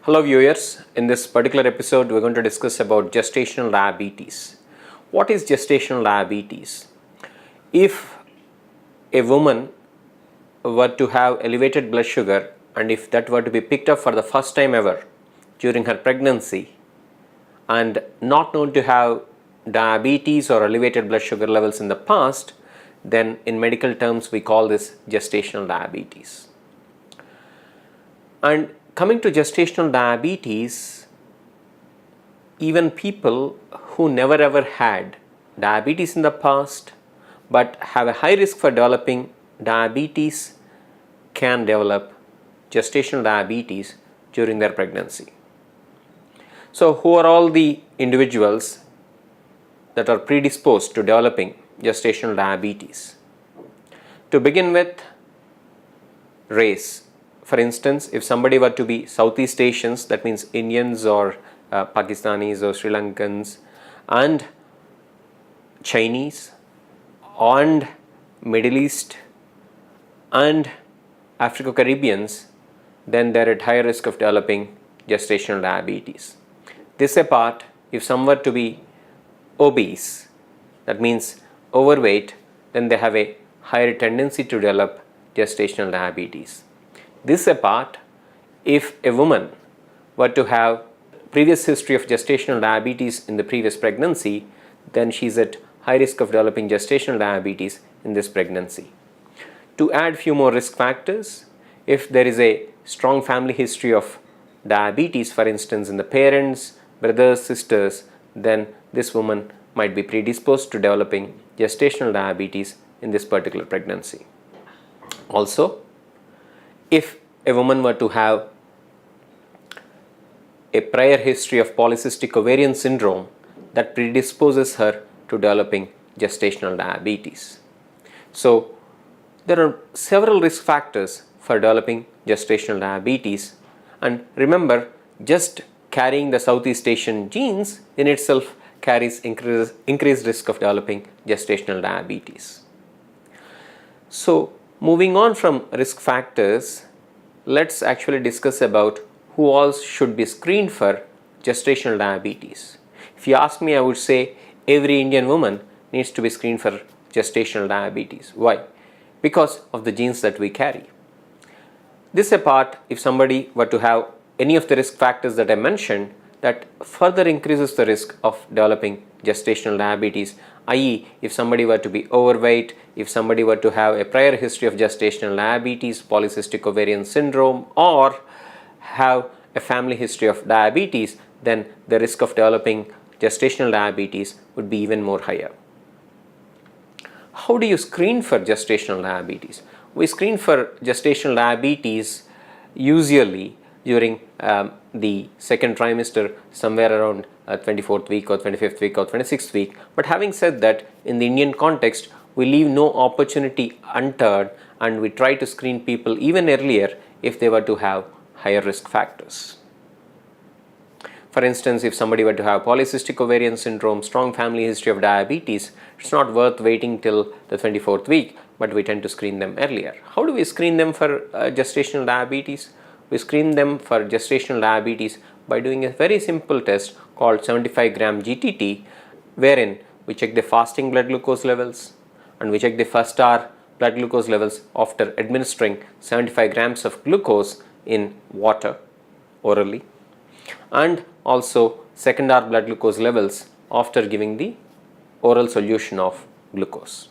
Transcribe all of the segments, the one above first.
Hello viewers, in this particular episode we're going to discuss about gestational diabetes. What is gestational diabetes? If a woman were to have elevated blood sugar and if that were to be picked up for the first time ever during her pregnancy and not known to have diabetes or elevated blood sugar levels in the past, then in medical terms we call this gestational diabetes. And coming to gestational diabetes, even people who never ever had diabetes in the past but have a high risk for developing diabetes can develop gestational diabetes during their pregnancy. So who are all the individuals that are predisposed to developing gestational diabetes? To begin with, race. For instance, if somebody were to be Southeast Asians, that means Indians or Pakistanis or Sri Lankans and Chinese and Middle East and Africo-Caribbeans, then they are at higher risk of developing gestational diabetes. This apart, if some were to be obese, that means overweight, then they have a higher tendency to develop gestational diabetes. This apart, if a woman were to have previous history of gestational diabetes in the previous pregnancy, then she is at high risk of developing gestational diabetes in this pregnancy. To add few more risk factors, if there is a strong family history of diabetes, for instance in the parents, brothers, sisters, then this woman might be predisposed to developing gestational diabetes in this particular pregnancy. Also, if a woman were to have a prior history of polycystic ovarian syndrome, that predisposes her to developing gestational diabetes. So there are several risk factors for developing gestational diabetes, and remember, just carrying the Southeast Asian genes in itself carries increased risk of developing gestational diabetes. So moving on from risk factors, let's actually discuss about who all should be screened for gestational diabetes. If you ask me, I would say every Indian woman needs to be screened for gestational diabetes. Why? Because of the genes that we carry. This apart, if somebody were to have any of the risk factors that I mentioned, that further increases the risk of developing gestational diabetes, i.e. if somebody were to be overweight, if somebody were to have a prior history of gestational diabetes, polycystic ovarian syndrome, or have a family history of diabetes, then the risk of developing gestational diabetes would be even more higher. How do you screen for gestational diabetes? We screen for gestational diabetes usually during the second trimester, somewhere around 24th week or 25th week or 26th week. But having said that, in the Indian context, we leave no opportunity unturned and we try to screen people even earlier if they were to have higher risk factors. For instance, if somebody were to have polycystic ovarian syndrome, strong family history of diabetes, it's not worth waiting till the 24th week, but we tend to screen them earlier. How do we screen them for gestational diabetes? We screen them for gestational diabetes by doing a very simple test called 75 gram GTT, wherein we check the fasting blood glucose levels and we check the first hour blood glucose levels after administering 75 grams of glucose in water orally, and also second hour blood glucose levels after giving the oral solution of glucose.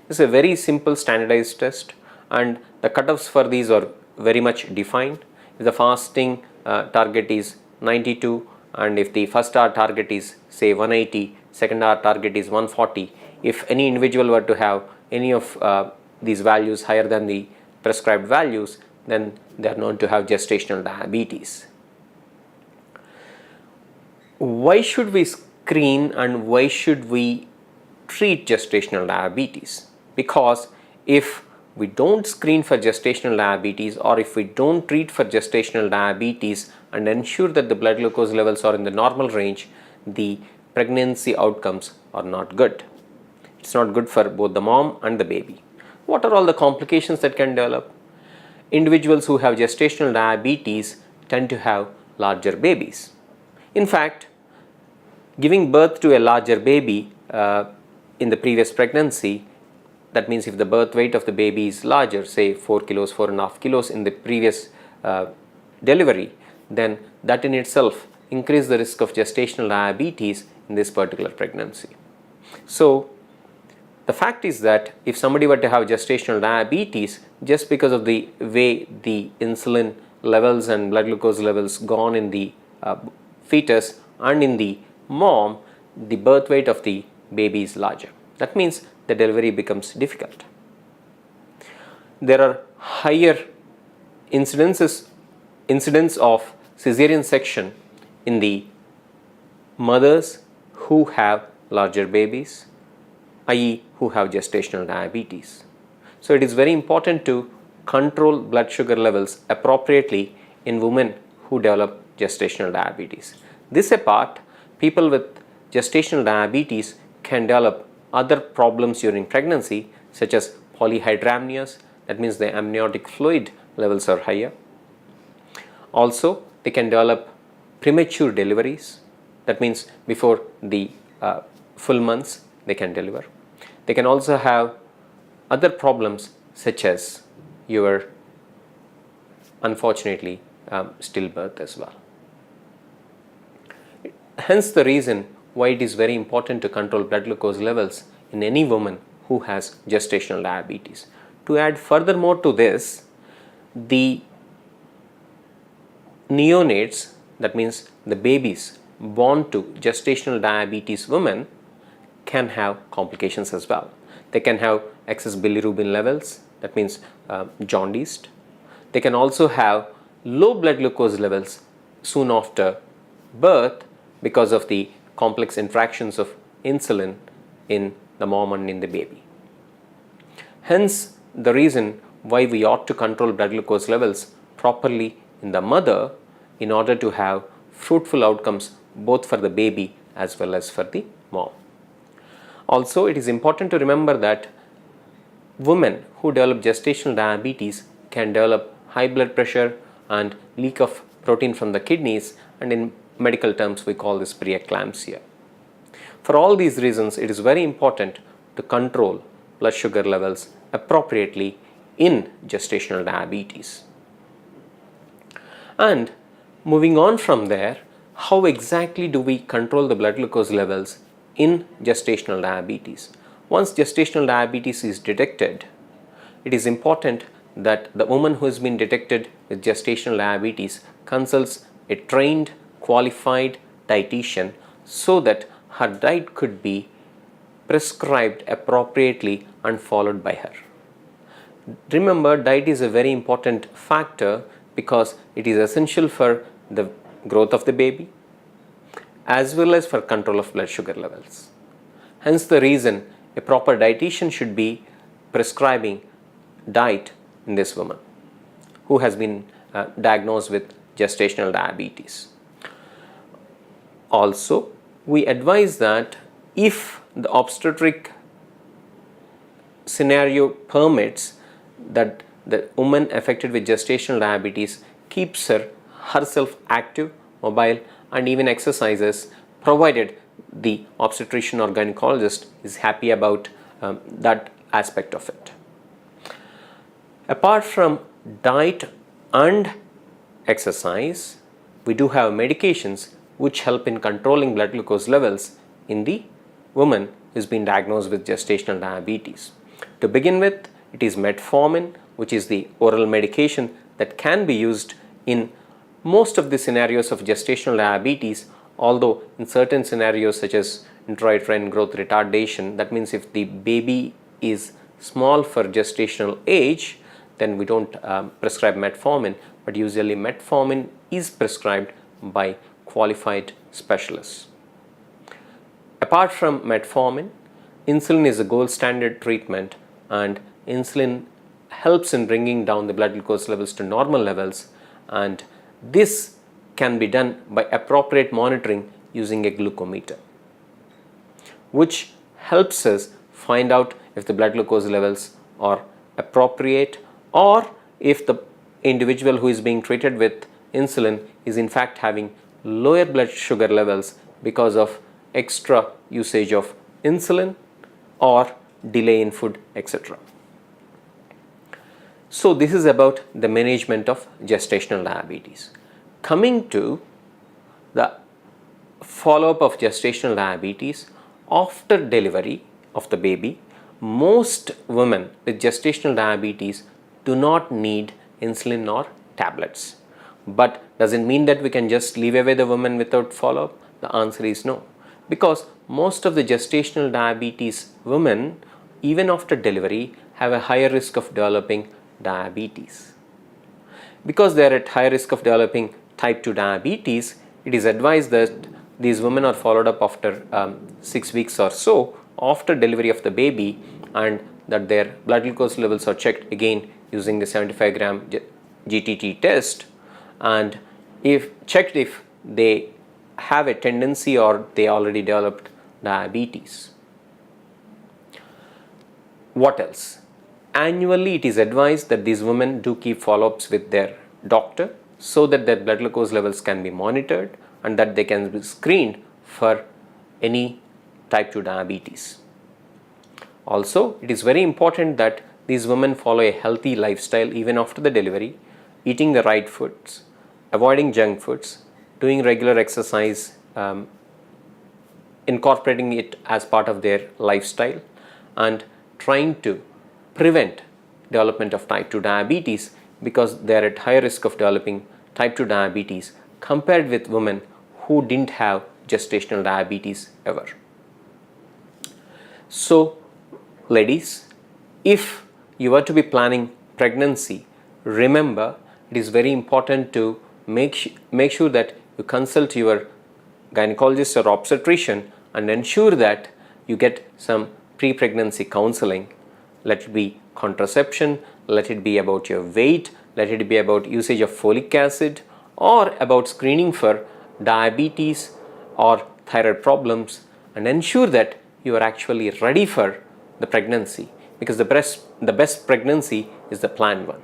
This is a very simple standardized test, and the cutoffs for these are very much defined. If the fasting target is 92 and if the first hour target is say 180, second hour target is 140, if any individual were to have any of these values higher than the prescribed values, then they are known to have gestational diabetes. Why should we screen and why should we treat gestational diabetes? Because if we don't screen for gestational diabetes, or if we don't treat for gestational diabetes and ensure that the blood glucose levels are in the normal range, the pregnancy outcomes are not good. It's not good for both the mom and the baby. What are all the complications that can develop? Individuals who have gestational diabetes tend to have larger babies. In fact, giving birth to a larger baby in the previous pregnancy, that means if the birth weight of the baby is larger, say 4 kilos, 4.5 kilos in the previous delivery, then that in itself increases the risk of gestational diabetes in this particular pregnancy. So the fact is that if somebody were to have gestational diabetes, just because of the way the insulin levels and blood glucose levels gone in the fetus and in the mom, the birth weight of the baby is larger. That means the delivery becomes difficult. There are higher incidence of cesarean section in the mothers who have larger babies, i.e. who have gestational diabetes. So it is very important to control blood sugar levels appropriately in women who develop gestational diabetes. This apart, people with gestational diabetes can develop other problems during pregnancy, such as polyhydramnios, that means the amniotic fluid levels are higher. Also, they can develop premature deliveries, that means before the full months they can deliver. They can also have other problems such as your unfortunately stillbirth as well. Hence the reason why it is very important to control blood glucose levels in any woman who has gestational diabetes. To add furthermore to this, the neonates, that means the babies born to gestational diabetes women, can have complications as well. They can have excess bilirubin levels, that means jaundiced. They can also have low blood glucose levels soon after birth because of the complex interactions of insulin in the mom and in the baby. Hence the reason why we ought to control blood glucose levels properly in the mother in order to have fruitful outcomes both for the baby as well as for the mom. Also, it is important to remember that women who develop gestational diabetes can develop high blood pressure and leak of protein from the kidneys, and in medical terms we call this preeclampsia. For all these reasons, it is very important to control blood sugar levels appropriately in gestational diabetes. And moving on from there, how exactly do we control the blood glucose levels in gestational diabetes? Once gestational diabetes is detected, it is important that the woman who has been detected with gestational diabetes consults a trained, qualified dietitian so that her diet could be prescribed appropriately and followed by her. Remember, diet is a very important factor because it is essential for the growth of the baby as well as for control of blood sugar levels. Hence the reason a proper dietitian should be prescribing diet in this woman who has been diagnosed with gestational diabetes. Also, we advise that if the obstetric scenario permits, that the woman affected with gestational diabetes keeps herself active, mobile, and even exercises, provided the obstetrician or gynecologist is happy about that aspect of it. Apart from diet and exercise, we do have medications which help in controlling blood glucose levels in the woman who has been diagnosed with gestational diabetes. To begin with, it is metformin, which is the oral medication that can be used in most of the scenarios of gestational diabetes, although in certain scenarios such as intrauterine growth retardation, that means if the baby is small for gestational age, then we don't prescribe metformin, but usually metformin is prescribed by qualified specialists. Apart from metformin, insulin is a gold standard treatment, and insulin helps in bringing down the blood glucose levels to normal levels, and this can be done by appropriate monitoring using a glucometer, which helps us find out if the blood glucose levels are appropriate or if the individual who is being treated with insulin is in fact having lower blood sugar levels because of extra usage of insulin or delay in food, etc. So this is about the management of gestational diabetes. Coming to the follow-up of gestational diabetes after delivery of the baby, most women with gestational diabetes do not need insulin or tablets. But does it mean that we can just leave away the woman without follow-up? The answer is no, because most of the gestational diabetes women, even after delivery, have a higher risk of developing diabetes. Because they are at high risk of developing type 2 diabetes, it is advised that these women are followed up after 6 weeks or so after delivery of the baby, and that their blood glucose levels are checked again using the 75 gram GTT test, and if checked if they have a tendency or they already developed diabetes. What else? Annually, it is advised that these women do keep follow-ups with their doctor so that their blood glucose levels can be monitored and that they can be screened for any type 2 diabetes. Also, it is very important that these women follow a healthy lifestyle even after the delivery, eating the right foods, avoiding junk foods, doing regular exercise, incorporating it as part of their lifestyle, and trying to prevent development of type 2 diabetes, because they are at higher risk of developing type 2 diabetes compared with women who didn't have gestational diabetes ever. So ladies, if you are to be planning pregnancy, remember it is very important to make sure that you consult your gynecologist or obstetrician and ensure that you get some pre-pregnancy counseling. Let it be contraception, let it be about your weight, let it be about usage of folic acid, or about screening for diabetes or thyroid problems, and ensure that you are actually ready for the pregnancy, because the best pregnancy is the planned one.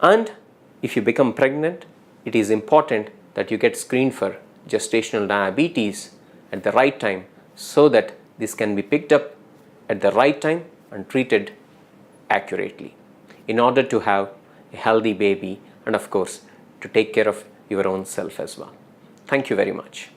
And if you become pregnant, it is important that you get screened for gestational diabetes at the right time so that this can be picked up at the right time and treated accurately in order to have a healthy baby and of course to take care of your own self as well. Thank you very much.